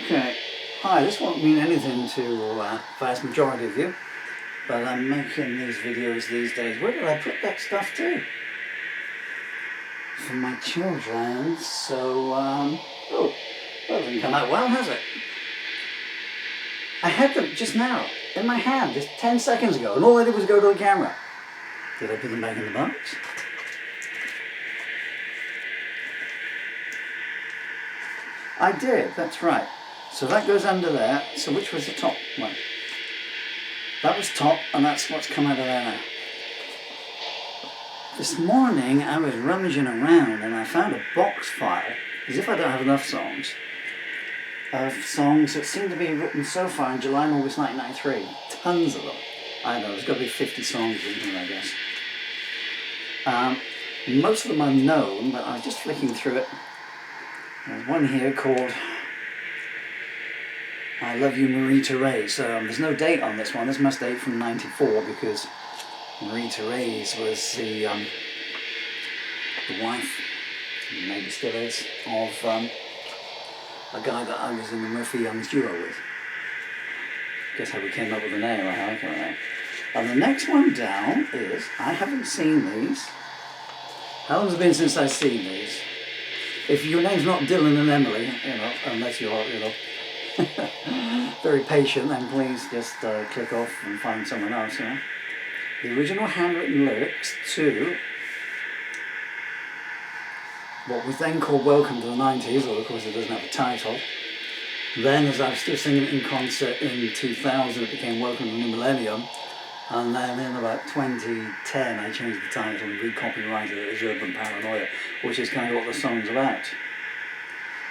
Okay, hi, this won't mean anything to the vast majority of you, but I'm making these videos these days. Where did I put that stuff to? For my children, so, oh, that doesn't come out well, has it? I had them just now, in my hand, just 10 seconds ago, and all I did was go to the camera. Did I put them back in the box? I did, that's right. So that goes under there. So which was the top one? That was top, and that's what's come out of there now. This morning I was rummaging around and I found a box file, as if I don't have enough songs, of songs that seem to be written so far in July and August 1993. Tons of them. I don't know, there's got to be 50 songs in here, I guess. Most of them are known, but I was just flicking through it. There's one here called I Love You, Marie-Therese. There's no date on this one. This must date from '94 because Marie-Therese was the wife, maybe still is, of a guy that I was in the Murphy Young's duo with. Guess how we came up with the name, I don't know. And the next one down is, I haven't seen these. How long has it been since I've seen these? If your name's not Dylan and Emily, you know, unless you're, you know, very patient, then please just click off and find someone else, you know. The original handwritten lyrics to what was then called Welcome to the 90s, or of course it doesn't have a title. Then, as I was still singing it in concert in 2000, it became Welcome to the New Millennium. And then in about 2010 I changed the title and re-copyrighted it as Urban Paranoia, which is kind of what the song's about.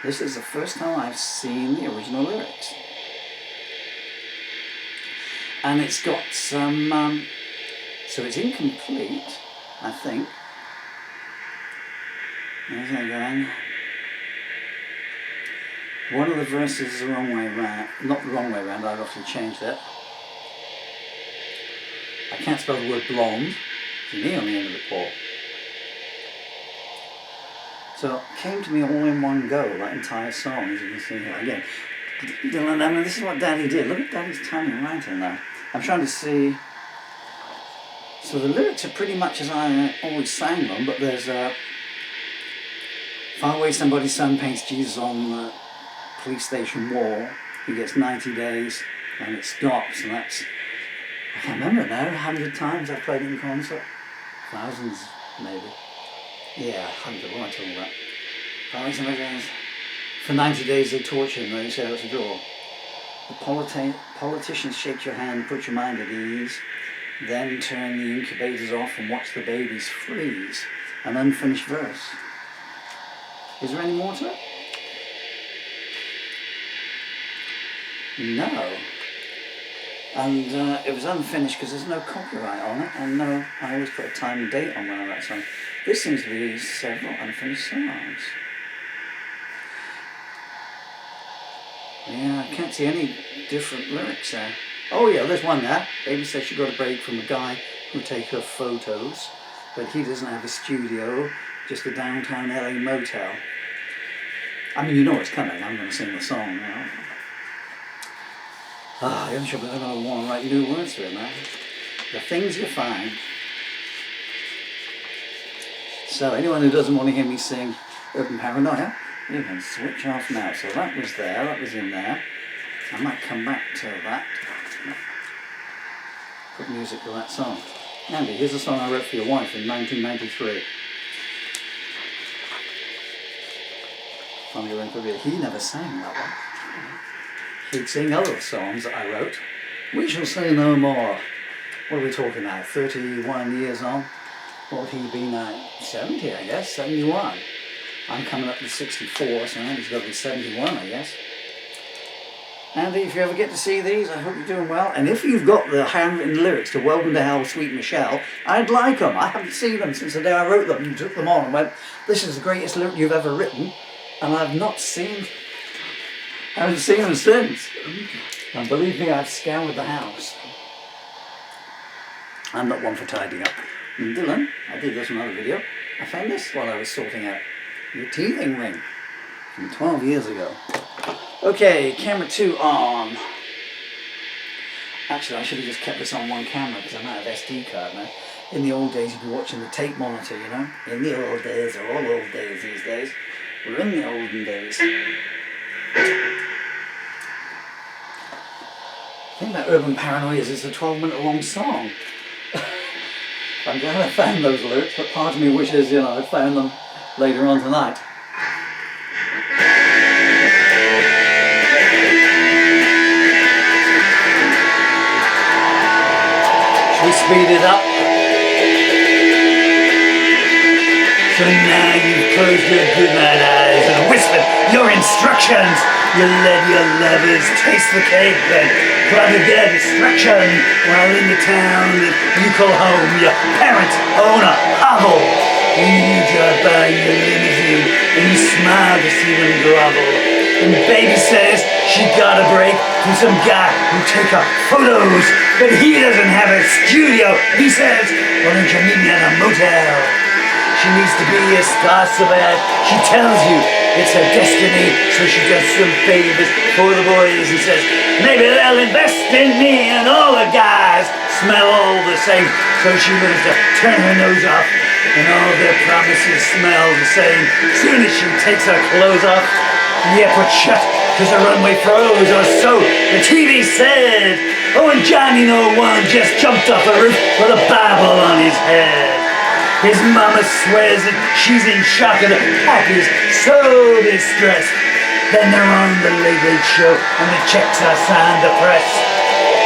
This is the first time I've seen the original lyrics. And it's got some, so it's incomplete, I think. There's that going. One of the verses is the wrong way around, not the wrong way around, I've obviously changed it. I can't spell the word blonde, there's an E on the end of it, Paul. So it came to me all in one go, that entire song, as you can see here. Again, Dylan, I mean, this is what Daddy did. Look at Daddy's tiny writing now. I'm trying to see. So the lyrics are pretty much as I always sang them, but there's far away somebody's son paints Jesus on the police station wall. He gets 90 days, and it stops, and that's, I can't remember now, 100 times I've played it in concert. Thousands, maybe. Yeah, 100, what am I talking about? For 90 days they torture him, they say that's a draw. The politicians shake your hand, put your mind at ease, then turn the incubators off and watch the babies freeze. An unfinished verse. Is there any more to it? No. And it was unfinished because there's no copyright on it, and no, I always put a time and date on when I write songs. This seems to be several unfinished songs. Yeah, I can't see any different lyrics there. Oh yeah, there's one there. Baby says she got a break from a guy who take her photos, but he doesn't have a studio, just a downtown LA motel. I mean, you know what's coming, I'm going to sing the song now. The only trouble is I'm going to want to write new words to it now. The things you find. So anyone who doesn't want to hear me sing Urban Paranoia, you can switch off now. So that was there, that was in there. I might come back to that. Put music to that song. Andy, here's a song I wrote for your wife in 1993. He never sang that one. He'd sing other songs that I wrote. We shall say no more. What are we talking about? 31 years on? What would he be now? 70, I guess. 71. I'm coming up to 64, so Andy's got to be 71, I guess. Andy, if you ever get to see these, I hope you're doing well. And if you've got the handwritten lyrics to Welcome to Hell, Sweet Michelle, I'd like them. I haven't seen them since the day I wrote them and took them on and went, this is the greatest lyric you've ever written. And I've not seen, I haven't seen them since. And believe me, I've scoured the house. I'm not one for tidying up. And Dylan, I did this in another video. I found this while I was sorting out your teething ring from 12 years ago. Okay, camera 2 on. Actually, I should have just kept this on one camera because I'm out of SD card now. In the old days, you'd be watching the tape monitor, you know? In the old days, or all old days these days. We're in the olden days. The thing about Urban Paranoia is it's a 12-minute long song. I'm glad I found those lyrics, but part of me wishes, you know, I'd found them later on tonight. Should we speed it up? So now you've closed your good night eyes and whispered your instructions. You let your lovers taste the cake, then plotted their destruction. While in the town that you call home, your parents own a hovel. And you drive by in your limousine and you smile to see them grovel. And baby says she got a break from some guy who take her photos, but he doesn't have a studio. He says, why don't you meet me at a motel? She needs to be a star so bad. She tells you it's her destiny, so she does some favors for the boys and says, maybe they'll invest in me, and all the guys smell all the same. So she learns to turn her nose off, and all their promises smell the same. Soon as she takes her clothes off, the airport shut, cause the runway froze, or so the TV said. Oh, and Johnny No One just jumped off the roof with a Bible on his head. His mama swears that she's in shock and the pappy's so distressed. Then they're on the Late Late Show and the checks are signed to press.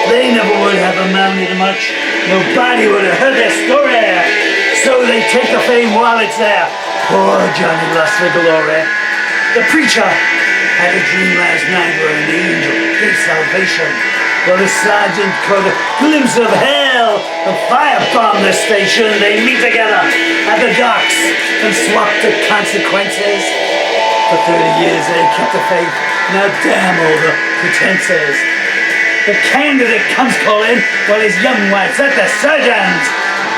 They never would have amounted to much. Nobody would have heard their story. So they take the fame while it's there. Poor Johnny lost the glory. The preacher had a dream last night where an angel gave salvation. Well, the sergeant caught a glimpse of hell and firebombed the station. They meet together at the docks and swap the consequences. For 30 years they kept the faith. Now damn all the pretenses. The candidate comes calling while his young wife's at the surgeon's.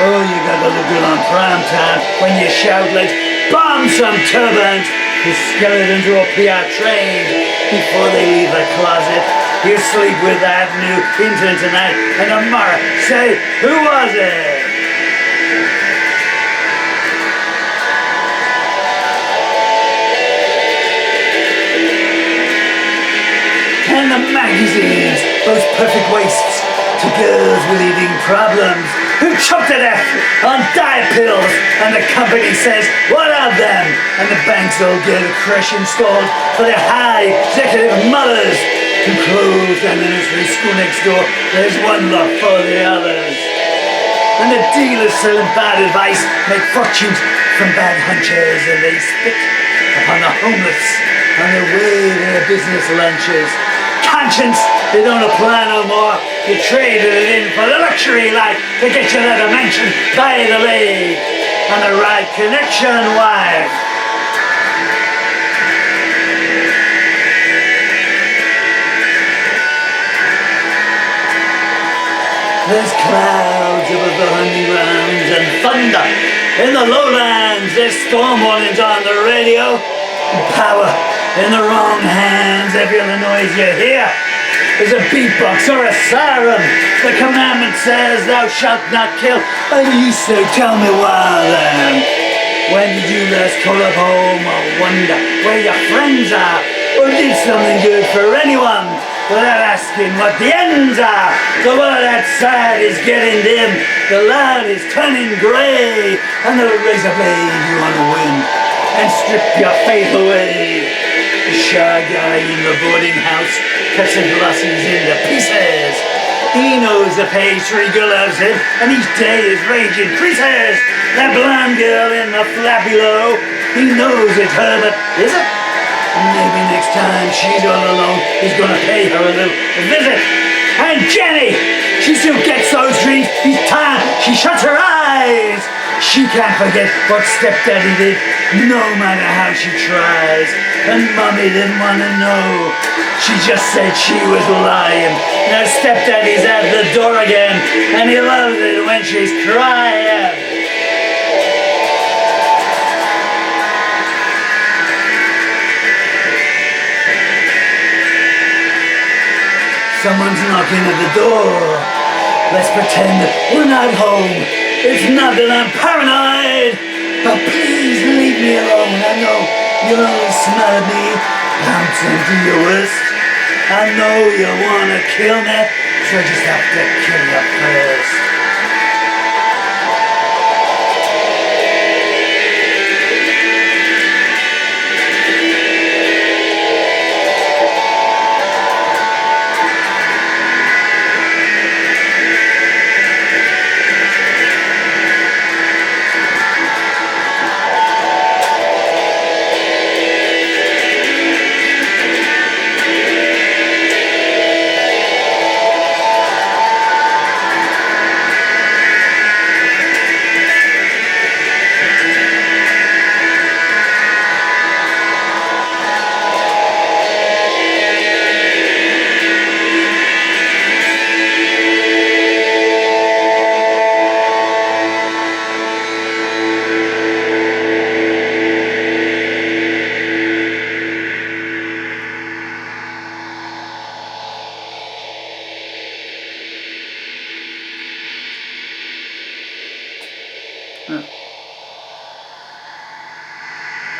Oh, you gotta look good on prime time when you shout, let's bomb some turbans. His skeletons will be our trained before they leave the closet. You sleep with that new intern tonight, and tomorrow say, who was it? And the magazines, those perfect wastes to girls with eating problems who choke to death on diet pills, and the company says, what of them? And the banks will get a crash installed for their high executive mothers. Who closed down the nursery school next door, there's one love for the others. And the dealers selling bad advice make fortunes from bad hunches, and they spit upon the homeless on their way to their business lunches. Conscience, they don't apply no more. You traded it in for the luxury life to get you to the mansion by the lake and the right connection wife. There's clouds above the hunting grounds and thunder in the lowlands. There's storm warnings on the radio. Power in the wrong hands. Every other noise you hear is a beatbox or a siren. The commandment says thou shalt not kill. And you say, tell me why then. When did you last call up home or wonder where your friends are? Or did something good for anyone without asking what the ends are? The world outside is getting dim, the light is turning grey, and the razor blade you want to win and strip your faith away. The shy guy in the boarding house cuts the glossies into pieces. He knows the pastry girl loves him, and each day his rage increases. That blonde girl in the flat below, he knows it's her, but is it? Maybe next time she's all alone, he's gonna pay her a little visit. And Jenny, she still gets those dreams each time she shuts her eyes. She can't forget what stepdaddy did, no matter how she tries. And mommy didn't want to know, she just said she was lying. Now stepdaddy's at the door again, and he loves it when she's crying. Someone's knocking at the door. Let's pretend we're not home. It's not that I'm paranoid. But please leave me alone. I know you'll only smell me bouncing to your worst. I know you wanna kill me, so I just have to kill you first.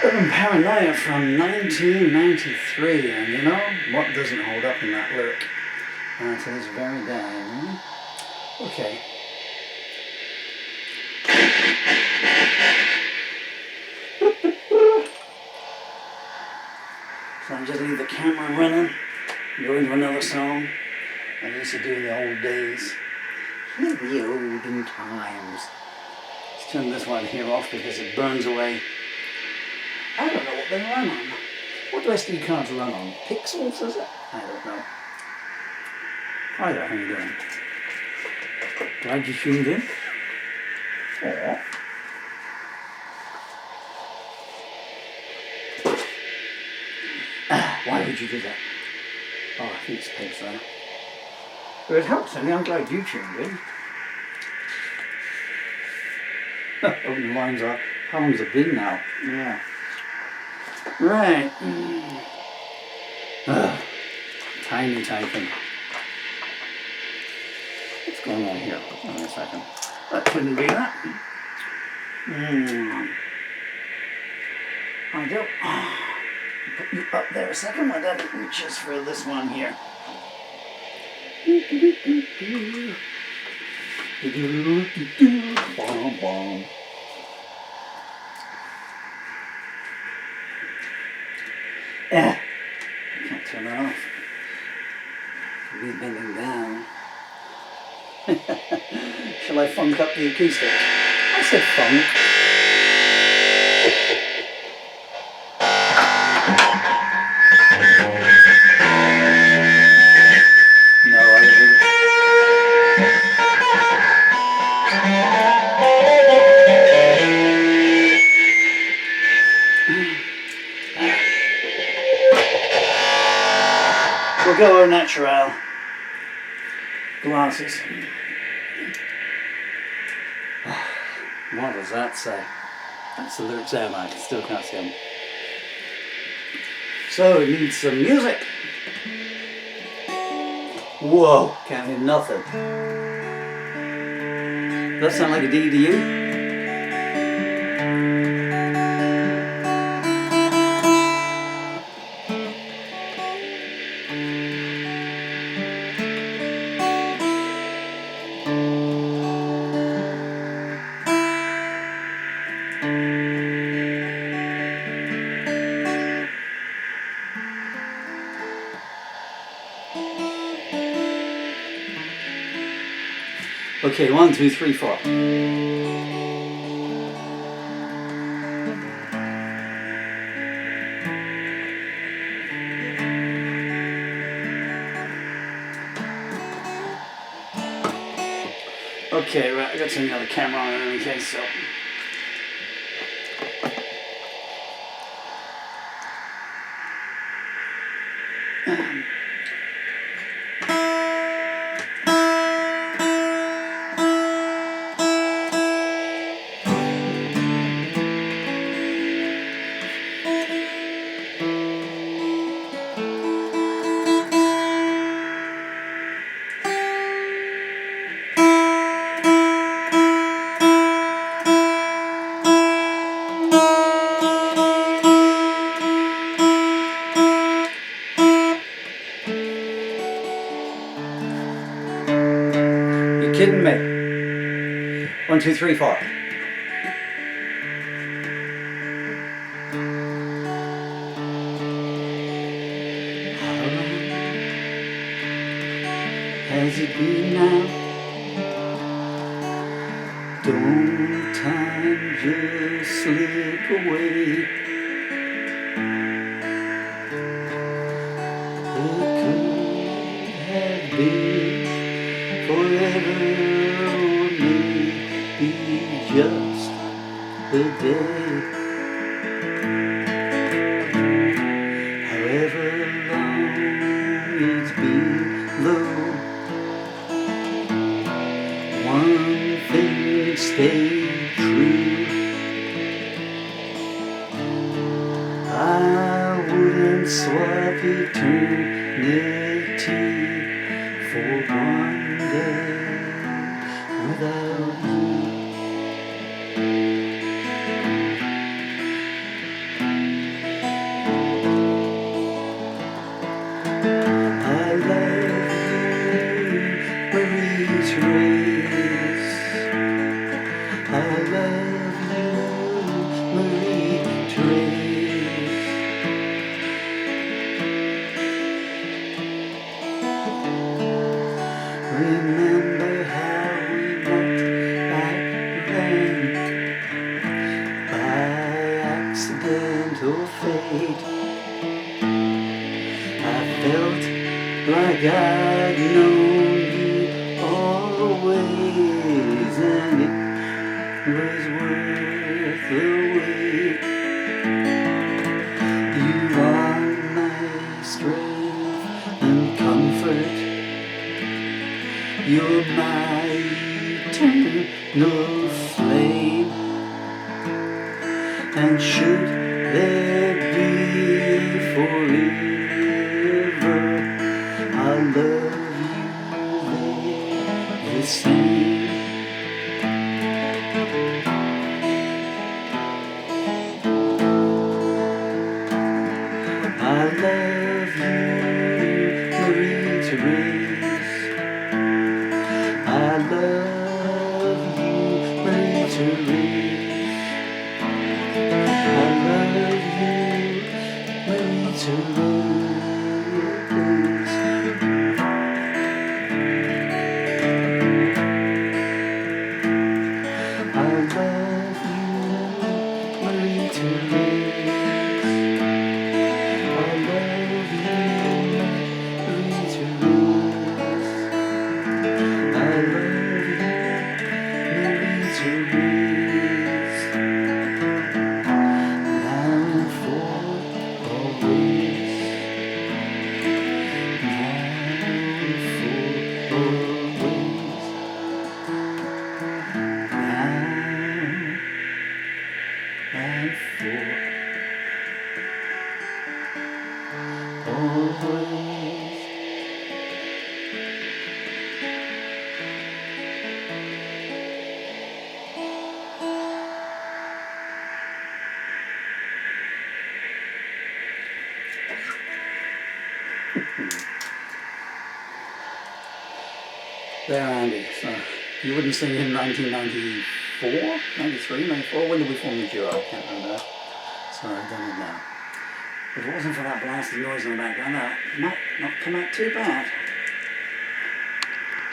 Urban Paranoia from 1993, and you know what doesn't hold up in that lyric to this very day? Okay. So I just leave the camera running, go into another song I used to do in the old days. In the olden times. Let's turn this one here off because it burns away. I don't know what they run on. What do SD cards run on? Pixels, is it? I don't know. Hi there, how you doing? Glad you tuned in. Aww. Why would you do that? Oh, I think it's paste there. But it helps, I mean, I'm glad you tuned in. Open the lines up. How long's it been now? Yeah. Right. Tiny typing. What's going on here? Hold on a second. That shouldn't be that. I don't. Put you up there a second while that reaches for this one here. Can't turn it off. Be bending down. Shall I funk up the acoustic? I said funk. No, I didn't. We'll go au naturel. Glasses. What does that say? That's the lyrics there, I still can't see them. So it needs some music. Whoa, can't hear nothing. Does that sound like a D to you? Okay, 1, 2, 3, 4. Okay, right, I got to turn the other camera on in any case, so. kidding me? 1, 2, 3, 4. How long has it been now? Don't time just slip away? It could have been forever, or maybe just a day. However long it's been, though, one thing stayed true. I wouldn't swap eternity for one day without you. I love you, Marie-Therese. I love you, Marie-Therese. Remember how we met back then, by accident or fate. I felt like I'd known you always, and it was worth the wait. You are my strength and comfort. You're my eternal flame. And should there be forever, I love you the same. I love you, Marie-Therese. I love you, Marie-Therese. I love you, Marie-Therese. I love you, Marie-Therese. I love you, Marie-Therese. I love you, Marie-Therese. Now and for always. Now and for always. Now and for always. There, Andy. So you wouldn't sing in 1994, 93, 94. When did we form the duo? I can't remember. So I've done it now. If it wasn't for that blasted noise in the background, that might not come out too bad.